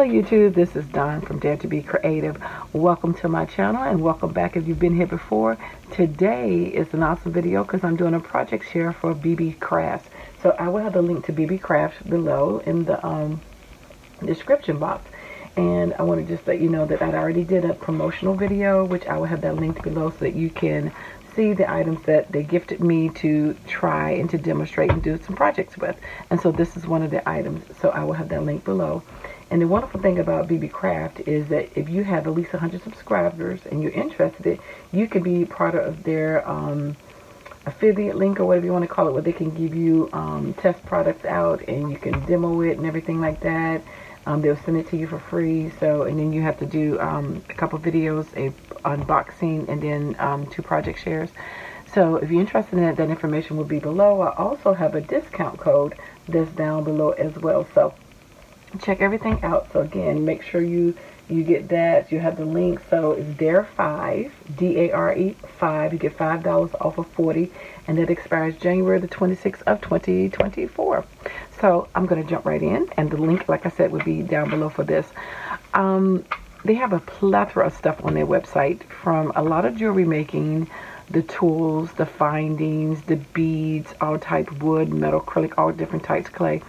Hello YouTube, this is Dawn from DaretoBeCreative. Welcome to my channel and welcome back if you've been here before. Today is an awesome video because I'm doing a project share for BeeBeeCraft. So I will have the link to BeeBeeCraft below in the description box. And I want to just let you know that I already did a promotional video, which I will have that linked below so that you can see the items that they gifted me to try and to demonstrate and do some projects with. And so this is one of the items, so I will have that link below. And the wonderful thing about BeeBeeCraft is that if you have at least 100 subscribers and you're interested, you can be part of their affiliate link or whatever you want to call it, where they can give you test products out and you can demo it and everything like that. They'll send it to you for free. So, and then you have to do a couple videos, a unboxing, and then 2 project shares. So if you're interested in that, that information will be below. I also have a discount code that's down below as well. So check everything out. So again, make sure you get that. You have the link. So it's DARE5, D-A-R-E 5. You get $5 off of 40, and that expires January the 26th of 2024. So I'm going to jump right in, and the link, like I said, would be down below for this. They have a plethora of stuff on their website, from a lot of jewelry making, the tools, the findings, the beads, all type wood, metal, acrylic, all different types, clay.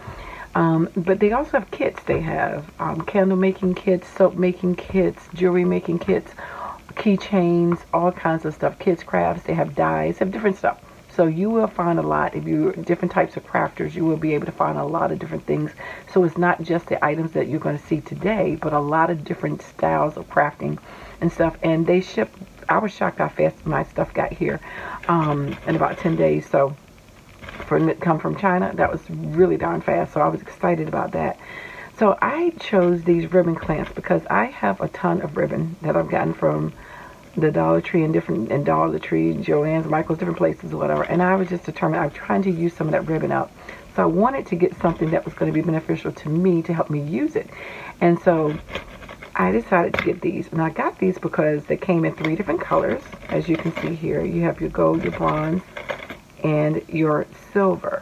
But they also have kits. They have candle making kits, soap making kits, jewelry making kits, keychains, all kinds of stuff, kids crafts. They have dyes, they have different stuff. So you will find a lot. If you're different types of crafters, you will be able to find a lot of different things. So it's not just the items that you're going to see today, but a lot of different styles of crafting and stuff. And they ship. I was shocked how fast my stuff got here in about 10 days. So for it to come from China, that was really darn fast. So I was excited about that. So I chose these ribbon clamps because I have a ton of ribbon that I've gotten from the Dollar Tree and Dollar Tree, Joann's, Michael's, different places or whatever. And I was just determined, I was trying to use some of that ribbon up. So I wanted to get something that was going to be beneficial to me to help me use it. And so I decided to get these. And I got these because they came in 3 different colors. As you can see here, you have your gold, your bronze, and your silver.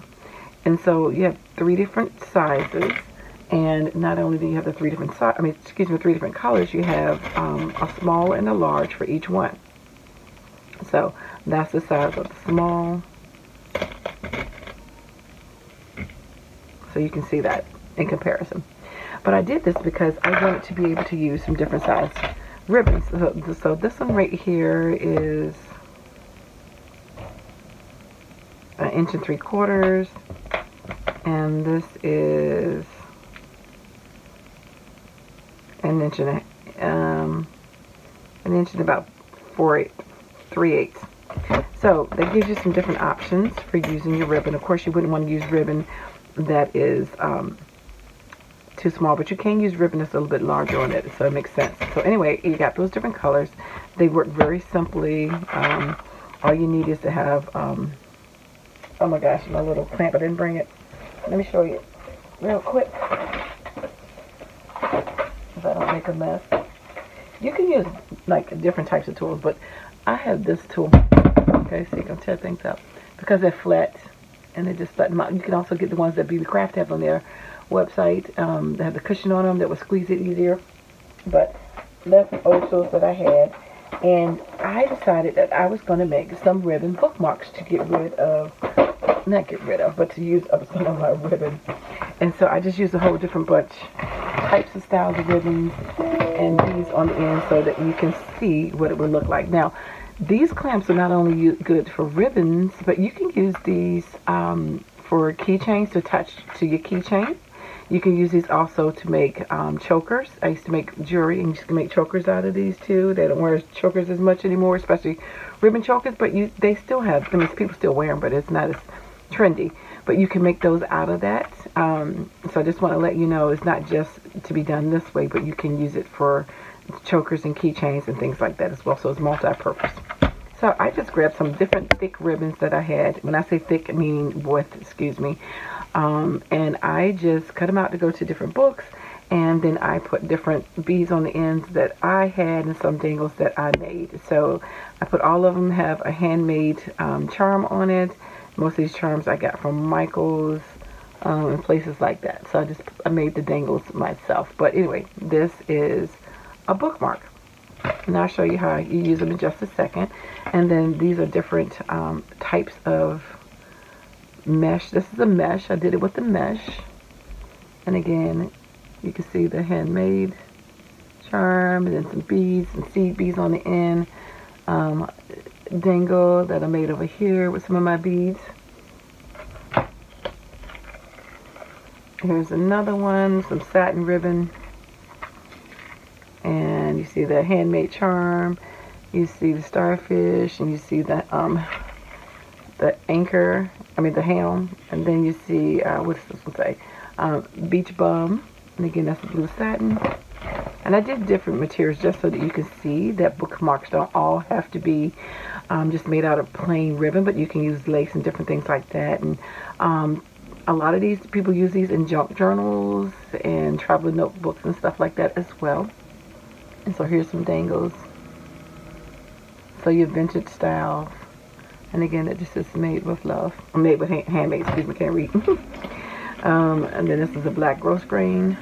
And so you have 3 different sizes. And not only do you have the 3 different 3 different colors, you have a small and a large for each one. So that's the size of the small. So you can see that in comparison. But I did this because I wanted to be able to use some different size ribbons. So this one right here is 1 3/4 inches, and this is 1 inch and 1 inch and about 3/8. So that gives you some different options for using your ribbon. Of course, you wouldn't want to use ribbon that is too small, but you can use ribbon that's a little bit larger on it, so it makes sense. So anyway, you got those different colors. They work very simply. All you need is to have oh my gosh, my little clamp, I didn't bring it. Let me show you real quick, if I don't make a mess. You can use like different types of tools, but I have this tool. Okay, so you can tear things up because they're flat and they just flatten them out. You can also get the ones that BeeBeeCraft have on their website. They have the cushion on them that will squeeze it easier. But that's an old tools that I had. And I decided that I was going to make some ribbon bookmarks to get rid of, not get rid of, but to use up some of my ribbon. And so I just used a whole different bunch, types of styles of ribbons, and these on the end so that you can see what it would look like. Now, these clamps are not only good for ribbons, but you can use these for keychains to attach to your keychain. You can use these also to make chokers. I used to make jewelry and used to make chokers out of these too. They don't wear chokers as much anymore, especially ribbon chokers, but they still have, I mean, people still wear them, but it's not as trendy. But you can make those out of that. So I just want to let you know, it's not just to be done this way, but you can use it for chokers and keychains and things like that as well. So it's multi-purpose. So I just grabbed some different thick ribbons that I had. When I say thick, I mean width, excuse me. And I just cut them out to go to different books. And then I put different beads on the ends that I had and some dangles that I made. So I put all of them have a handmade charm on it. Most of these charms I got from Michael's, in places like that. So I made the dangles myself. But anyway, this is a bookmark. And I'll show you how you use them in just a second. And then these are different types of mesh. This is a mesh. I did it with the mesh. And again, you can see the handmade charm, and then some beads, some seed beads on the end. Dangle that I made over here with some of my beads. Here's another one, some satin ribbon. And you see the handmade charm. You see the starfish, and you see the anchor, the helm. And then you see, what does this one say? Beach bum. And again, that's the blue satin. And I did different materials just so that you can see that bookmarks don't all have to be just made out of plain ribbon, but you can use lace and different things like that. And a lot of these people use these in junk journals and travel notebooks and stuff like that as well. And so here's some dangles. So your vintage styles. And again, it just is made with love. Or made with handmade, excuse me, can't read. And then this is a black gross grain.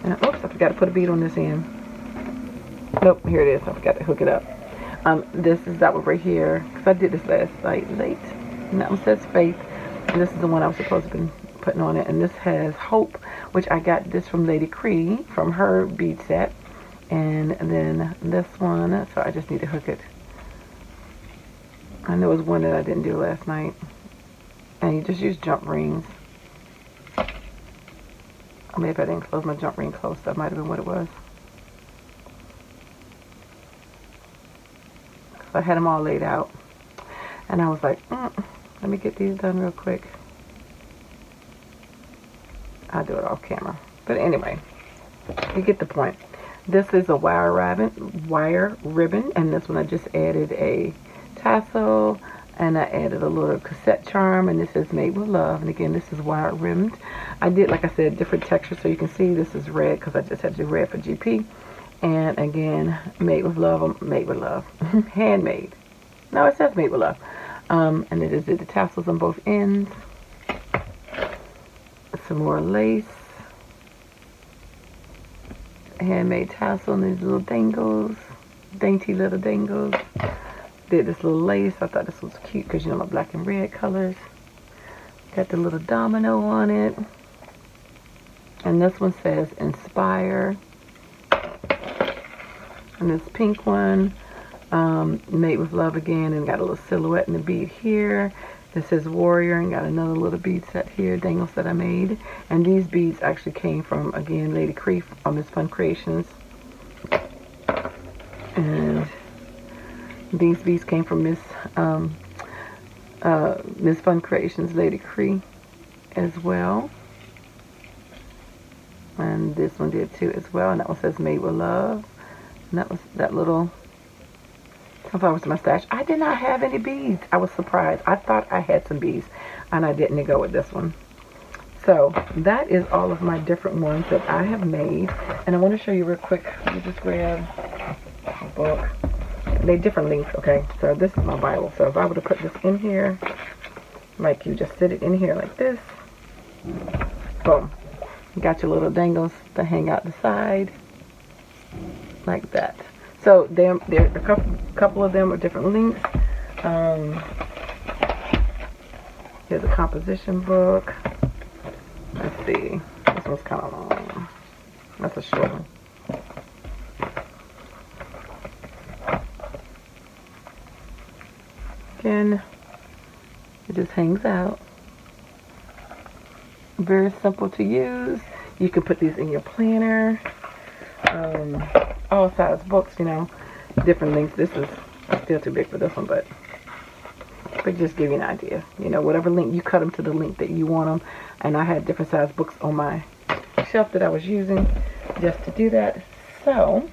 And, oops, I forgot to put a bead on this end. Nope, here it is. I forgot to hook it up. This is that one right here. Because I did this last night late. And that one says Faith. And this is the one I was supposed to be putting on it. And this has Hope, which I got this from Lady Cree from her bead set. And then this one, so I just need to hook it. And there was one that I didn't do last night. And you just use jump rings. Or maybe I didn't close my jump ring close. That might have been what it was. So I had them all laid out. And I was like, let me get these done real quick. I'll do it off camera. But anyway, you get the point. This is a wire ribbon. And this one I just added a tassel. And I added a little cassette charm, and this is made with love. And again, this is wire rimmed. I did, like I said, different textures so you can see. This is red because I just had to do red for GP. And again, made with love, made with love. Handmade. No, it says made with love. And then just did the tassels on both ends. Some more lace. Handmade tassel and these little dangles. Dainty little dangles. Did this little lace. I thought this was cute because, you know, my black and red colors. Got the little domino on it. And this one says Inspire. And this pink one, made with love again, and got a little silhouette and a bead here. This says Warrior, and got another little bead set here, dangles that I made. And these beads actually came from, again, Lady Cree on Miss Fun Creations. And these beads came from Miss Fun Creations, Lady Cree, as well. And this one did too as well. And that one says Made with Love. And that was that little sunflower's mustache. I did not have any beads. I was surprised. I thought I had some beads, and I didn't go with this one. So that is all of my different ones that I have made. And I want to show you real quick. Let me just grab a book. They're different lengths, okay? So this is my Bible. So if I were to put this in here, like you just sit it in here like this, boom. You got your little dangles to hang out the side, like that. So there a couple of them are different lengths. Here's a composition book. Let's see. This one's kind of long. That's a short one. Again, it just hangs out. Very simple to use. You can put these in your planner. All size books, you know, different lengths. This is still too big for this one, but just give you an idea. You know, whatever length, you cut them to the length that you want them. And I had different size books on my shelf that I was using just to do that. So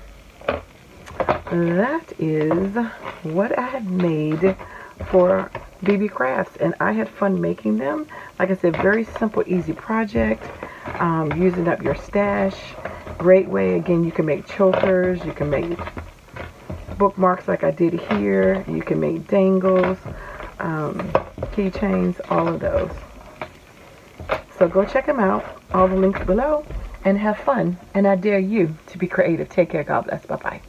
that is what I have made for BeeBeeCrafts, and I had fun making them. Like I said, very simple, easy project. Using up your stash. Great way. Again, you can make chokers, you can make bookmarks like I did here, you can make dangles, keychains, all of those. So go check them out. All the links below. And have fun. And I dare you to be creative. Take care. God bless. Bye-bye.